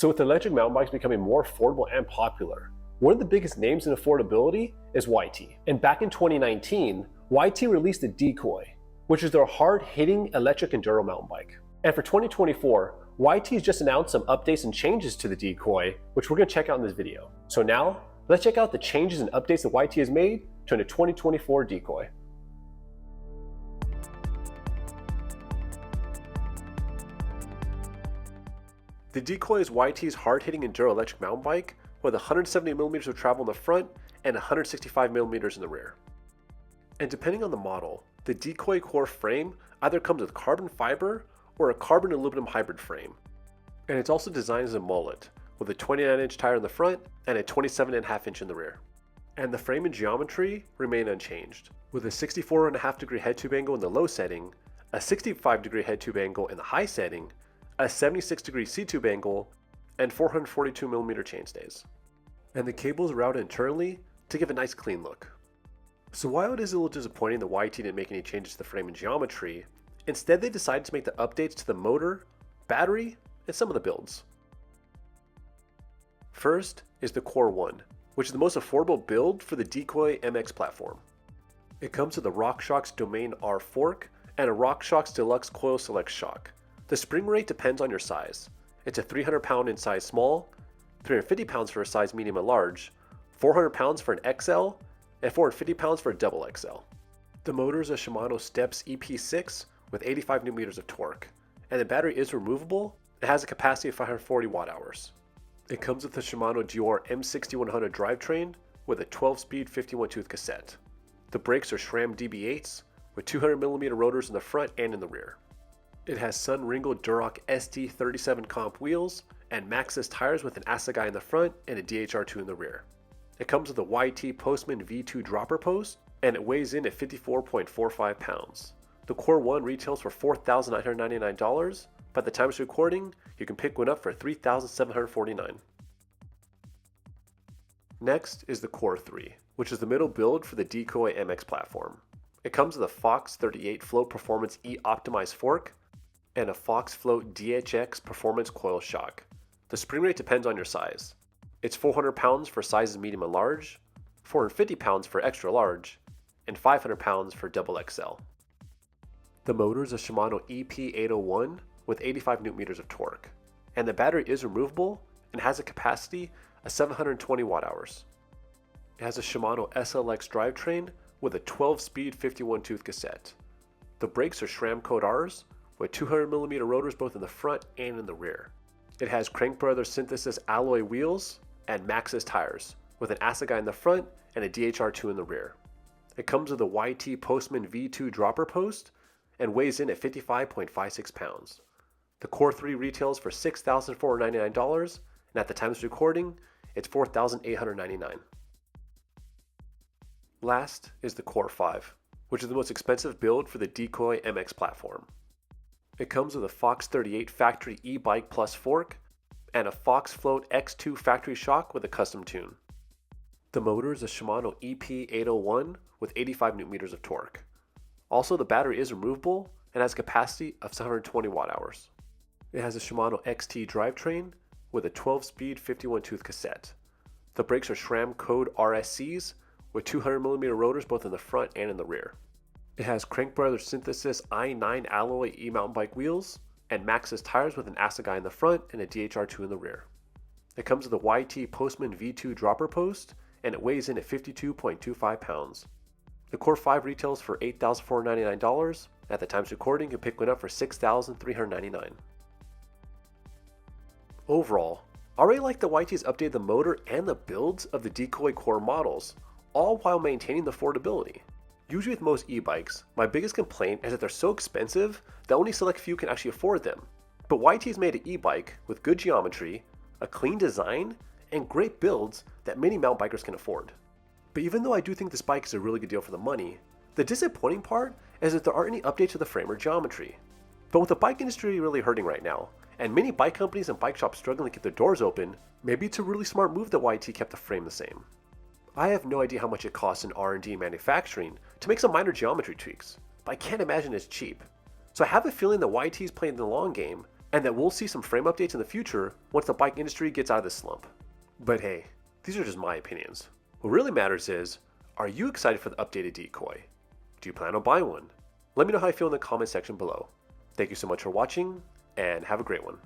So with electric mountain bikes becoming more affordable and popular, one of the biggest names in affordability is YT. And back in 2019, YT released the Decoy, which is their hard-hitting electric enduro mountain bike. And for 2024, YT has just announced some updates and changes to the Decoy, which we're going to check out in this video. So now, let's check out the changes and updates that YT has made to the 2024 Decoy. The Decoy is YT's hard-hitting enduro electric mountain bike with 170mm of travel in the front and 165mm in the rear. And depending on the model, the Decoy core frame either comes with carbon fiber or a carbon aluminum hybrid frame. And it's also designed as a mullet with a 29-inch tire in the front and a 27.5-inch in the rear. And the frame and geometry remain unchanged, with a 64.5-degree head tube angle in the low setting, a 65-degree head tube angle in the high setting, a 76-degree C-tube angle, and 442mm chainstays. And the cables are routed internally to give a nice clean look. So while it is a little disappointing that YT didn't make any changes to the frame and geometry, instead they decided to make the updates to the motor, battery, and some of the builds. First is the Core 1, which is the most affordable build for the Decoy MX platform. It comes with a RockShox Domain R fork and a RockShox Deluxe Coil Select shock. The spring rate depends on your size. It's a 300 pound in size small, 350 pounds for a size medium and large, 400 pounds for an XL, and 450 pounds for a double XL. The motor is a Shimano Steps EP6 with 85 Nm of torque, and the battery is removable. It has a capacity of 540 watt-hours. It comes with the Shimano Dior M6100 drivetrain with a 12-speed 51-tooth cassette. The brakes are SRAM DB8s with 200mm rotors in the front and in the rear. It has Sun Ringo Duroc ST37 comp wheels and Maxxis tires with an Assegai in the front and a DHR2 in the rear. It comes with a YT Postman V2 dropper post, and it weighs in at 54.45 pounds. The Core 1 retails for $4,999. By the time of recording, you can pick one up for $3,749. Next is the Core 3, which is the middle build for the Decoy MX platform. It comes with a Fox 38 Float Performance E-Optimized fork and a Fox Float DHX Performance coil shock. The spring rate depends on your size. It's 400 pounds for sizes medium and large, 450 pounds for extra large, and 500 pounds for double XL. The motor is a Shimano EP801 with 85 Nm of torque, and the battery is removable and has a capacity of 720 watt-hours. It has a Shimano SLX drivetrain with a 12-speed 51-tooth cassette. The brakes are SRAM Code Rs with 200mm rotors both in the front and in the rear. It has Crank Brothers Synthesis alloy wheels and Maxxis tires with an Assegai in the front and a DHR2 in the rear. It comes with a YT Postman V2 dropper post and weighs in at 55.56 pounds. The Core 3 retails for $6,499, and at the time of recording, it's $4,899. Last is the Core 5, which is the most expensive build for the Decoy MX platform. It comes with a Fox 38 Factory e-Bike Plus fork and a Fox Float X2 factory shock with a custom tune. The motor is a Shimano EP801 with 85 Nm of torque. Also, the battery is removable and has a capacity of 720 watt-hours. It has a Shimano XT drivetrain with a 12-speed 51-tooth cassette. The brakes are SRAM Code RSCs with 200mm rotors both in the front and in the rear. It has Crank Brothers Synthesis i9 alloy e-mountain bike wheels and Maxxis tires with an Assegai in the front and a DHR2 in the rear. It comes with a YT Postman V2 dropper post, and it weighs in at 52.25 pounds. The Core 5 retails for $8,499. At the time of recording, you can pick one up for $6,399. Overall, I really like that YT's updated the motor and the builds of the Decoy core models, all while maintaining the affordability. Usually with most e-bikes, my biggest complaint is that they're so expensive that only select few can actually afford them. But YT's made an e-bike with good geometry, a clean design, and great builds that many mountain bikers can afford. But even though I do think this bike is a really good deal for the money, the disappointing part is that there aren't any updates to the frame or geometry. But with the bike industry really hurting right now, and many bike companies and bike shops struggling to keep their doors open, maybe it's a really smart move that YT kept the frame the same. I have no idea how much it costs in R&D and manufacturing to make some minor geometry tweaks, but I can't imagine it's cheap. So I have a feeling that YT is playing the long game and that we'll see some frame updates in the future once the bike industry gets out of this slump. But hey, these are just my opinions. What really matters is, are you excited for the updated Decoy? Do you plan on buying one? Let me know how you feel in the comment section below. Thank you so much for watching, and have a great one.